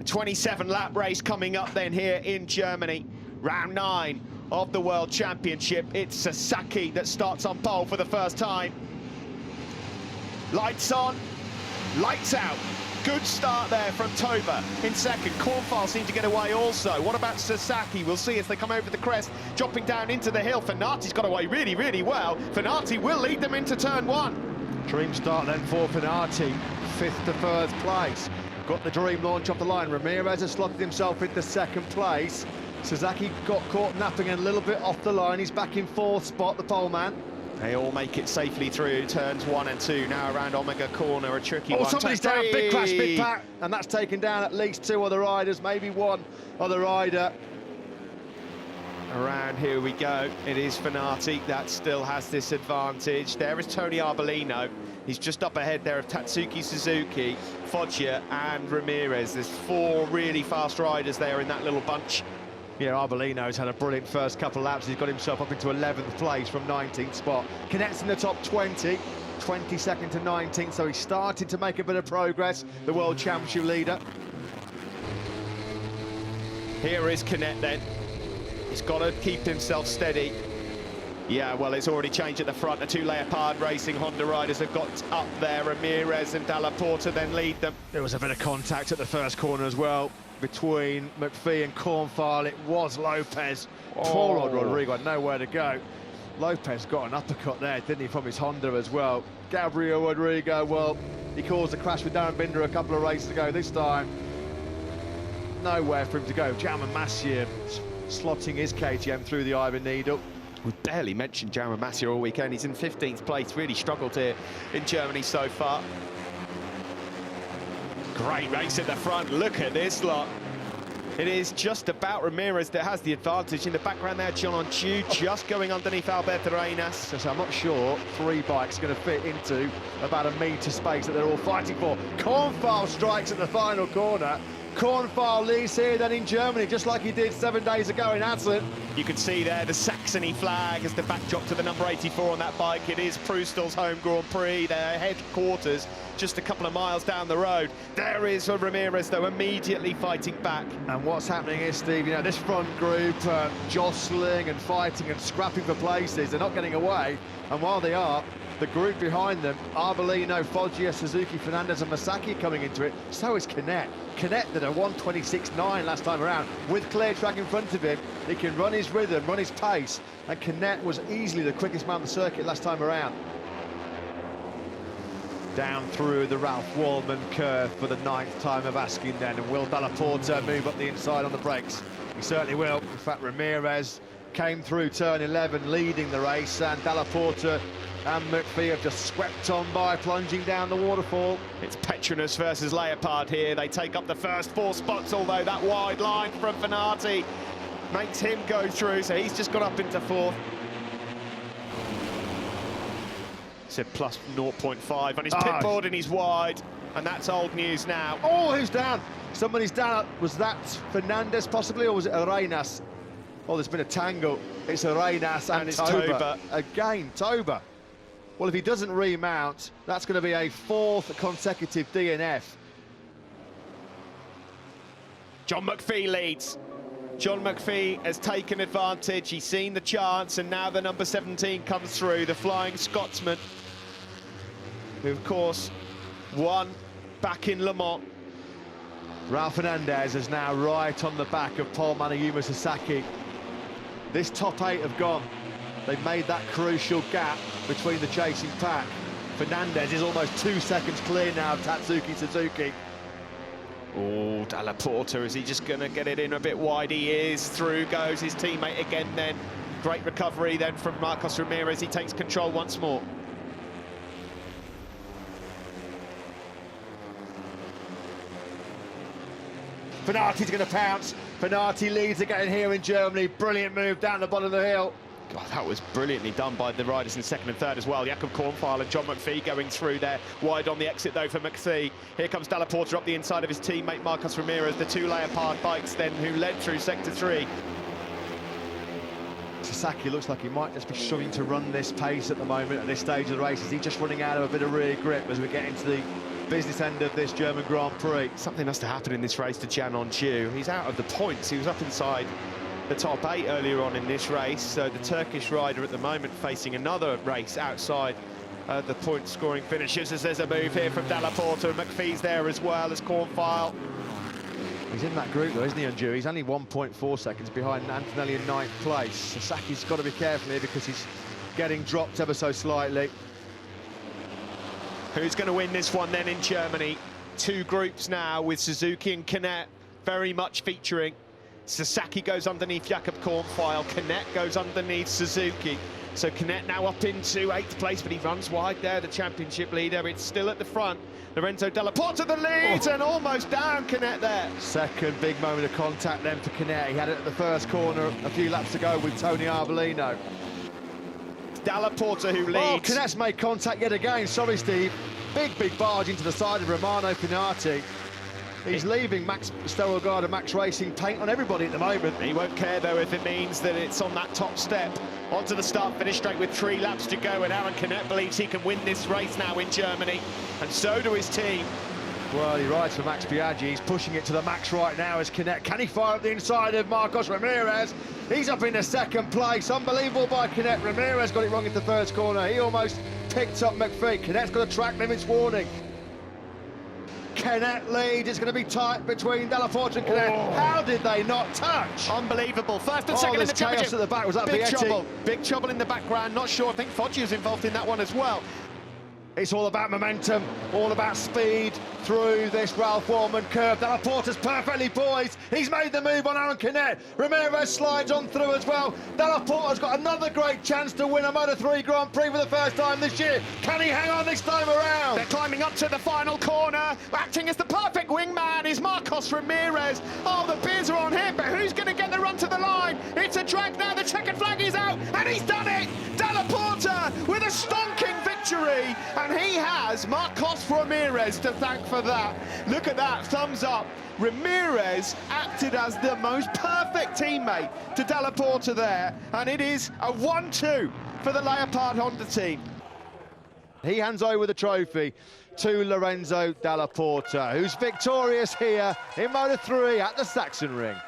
27-lap race coming up then here in Germany. Round 9 of the World Championship. It's Sasaki that starts on pole for the first time. Lights on, lights out. Good start there from Toba in second. Kornfeil seemed to get away also. What about Sasaki? We'll see as they come over the crest, dropping down into the hill. Fenati's got away really, really well. Fenati will lead them into turn 1. Dream start then for Fenati, 5th to 1st place. Got the dream launch off the line. Ramirez has slotted himself into 2nd place. Sasaki got caught napping a little bit off the line. He's back in 4th spot, the pole man. They all make it safely through turns 1 and 2. Now around Omega Corner, a tricky one. Oh, somebody's down, big crash, big pack. And that's taken down at least 2 other riders, maybe 1 other rider. Around here we go. It is Fenati that still has this advantage. There is Tony Arbolino. He's just up ahead there of Tatsuki Suzuki, Foggia and Ramirez. There's 4 really fast riders there in that little bunch. Yeah, Arbolino's had a brilliant first couple of laps. He's got himself up into 11th place from 19th spot. Canet's in the top 20, 22nd to 19th, so he's starting to make a bit of progress, the World Championship leader. Here is Canet then. He's got to keep himself steady. Yeah, well, it's already changed at the front. The 2 Leopard Racing Honda riders have got up there. Ramirez and Dalla Porta then lead them. There was a bit of contact at the first corner as well between McPhee and Kornfeil. It was Lopez. Poor old Rodrigo had nowhere to go. Lopez got an uppercut there, didn't he, from his Honda as well. Gabriel Rodrigo, well, he caused a crash with Darren Binder a couple of races ago. This time, nowhere for him to go. Jaume Massieu slotting his KTM through the eye of a needle. We've barely mentioned Jaume Massieu all weekend. He's in 15th place, really struggled here in Germany so far. Great race at the front. Look at this lot. It is just about Ramirez that has the advantage. In the background there, John Chu just going underneath Alberto Arenas. So I'm not sure 3 bikes are going to fit into about a metre space that they're all fighting for. Kornfeil strikes at the final corner. Kornfeil leads here then in Germany, just like he did 7 days ago in Assen. You can see there the Saxony flag as the backdrop to the number 84 on that bike. It is Prustel's home Grand Prix, their headquarters, just a couple of miles down the road. There is Ramirez, though, immediately fighting back. And what's happening is, Steve, you know, this front group jostling and fighting and scrapping for places. They're not getting away. And while they are, the group behind them, Arbolino, Foggia, Suzuki, Fernandez and Masaki coming into it. So is Canet. Canet did a 1:26.9 last time around. With clear track in front of him, he can run his rhythm, run his pace. And Canet was easily the quickest man on the circuit last time around. Down through the Ralph Wallman curve for the 9th time of asking then. And will Dalla Porta move up the inside on the brakes? He certainly will. In fact, Ramirez came through turn 11 leading the race, and Dalla Porta and McPhee have just swept on by, plunging down the waterfall. It's Petronas versus Leopard here. They take up the first 4 spots, although that wide line from Fenati makes him go through, so he's just got up into 4th. Said plus 0.5 on his pit board and he's wide, and that's old news now. Oh, who's down? Somebody's down. Was that Fernandez possibly, or was it Arenas? Oh, there's been a tangle. It's Arenas and it's Toba. Again, Toba. Well, if he doesn't remount, that's going to be a 4th consecutive DNF. John McPhee leads. John McPhee has taken advantage. He's seen the chance, and now the number 17 comes through, the Flying Scotsman, who, of course, won back in Le Mans. Ralph Fernandez is now right on the back of Paul Manayuma Sasaki. This top 8 have gone. They've made that crucial gap between the chasing pack. Fernandez is almost 2 seconds clear now of Tatsuki Suzuki. Oh, Dalla Porta, is he just going to get it in a bit wide? He is. Through goes his teammate again then. Great recovery then from Marcos Ramirez. He takes control once more. Fenati's going to pounce. Fenati leads again here in Germany. Brilliant move down the bottom of the hill. God, that was brilliantly done by the riders in 2nd and 3rd as well. Jakob Kornfeil and John McPhee going through there. Wide on the exit, though, for McPhee. Here comes Dalla Porta up the inside of his teammate Marcos Ramirez. The 2 Leopard bikes then who led through Sector 3. Sasaki looks like he might just be struggling to run this pace at the moment at this stage of the race. Is he just running out of a bit of rear grip as we get into the business end of this German Grand Prix. Something has to happen in this race to Jan Onju. He's out of the points. He was up inside the top 8 earlier on in this race, so the Turkish rider at the moment facing another race outside the point scoring finishes, as there's a move here from Dalla Porta, and McPhee's there as well as Cornfile. He's in that group though, isn't he, Onju? He's only 1.4 seconds behind Antonelli in 9th place. Sasaki's got to be careful here because he's getting dropped ever so slightly. Who's going to win this one then in Germany? 2 groups now with Suzuki and Canet very much featuring. Sasaki goes underneath Jakob Cornfile, Canet goes underneath Suzuki. So Canet now up into 8th place, but he runs wide there, the championship leader. It's still at the front. Lorenzo Dalla Porta the lead, and almost down Canet there. Second big moment of contact then for Canet. He had it at the first corner a few laps ago with Tony Arbolino. Dalla Porta who leads. Oh, Canet's made contact yet again. Sorry, Steve. Big barge into the side of Romano Finati. He's leaving Max Stelrogard and Max Racing paint on everybody at the moment. He won't care, though, if it means that it's on that top step. Onto the start-finish straight with 3 laps to go, and Aron Canet believes he can win this race now in Germany, and so do his team. Well, he rides for Max Biaggi. He's pushing it to the max right now as Canet. Can he fire up the inside of Marcos Ramirez? He's up into 2nd place. Unbelievable by Canet. Ramirez got it wrong into the first corner. He almost picked up McPhee. Canet's got a track limits warning. Canet lead. It's going to be tight between Dalla Porta and Canet. Oh. How did they not touch? Unbelievable. First and second in the championship. Chaos at the back. Was that big Vietti? trouble? Big trouble in the background. Not sure. I think Foggia was involved in that one as well. It's all about momentum, all about speed through this Ralph Warman curve. Dalla Porta's perfectly poised. He's made the move on Aron Canet. Ramirez slides on through as well. Dalla Porta's got another great chance to win a Moto3 Grand Prix for the first time this year. Can he hang on this time around? They're climbing up to the final corner. Acting as the perfect wingman is Marcos Ramirez. Oh, the beers are on him, but who's going to get the run to the line? It's a drag now. The checkered flag is out, and he's done it. Dalla Porta with a stonking victory. And he has Marcos Ramirez to thank for that. Look at that, thumbs up. Ramirez acted as the most perfect teammate to Dalla Porta there, and it is a 1-2 for the Leopard Honda team. He hands over the trophy to Lorenzo Dalla Porta, who's victorious here in Moto3 at the Sachsenring.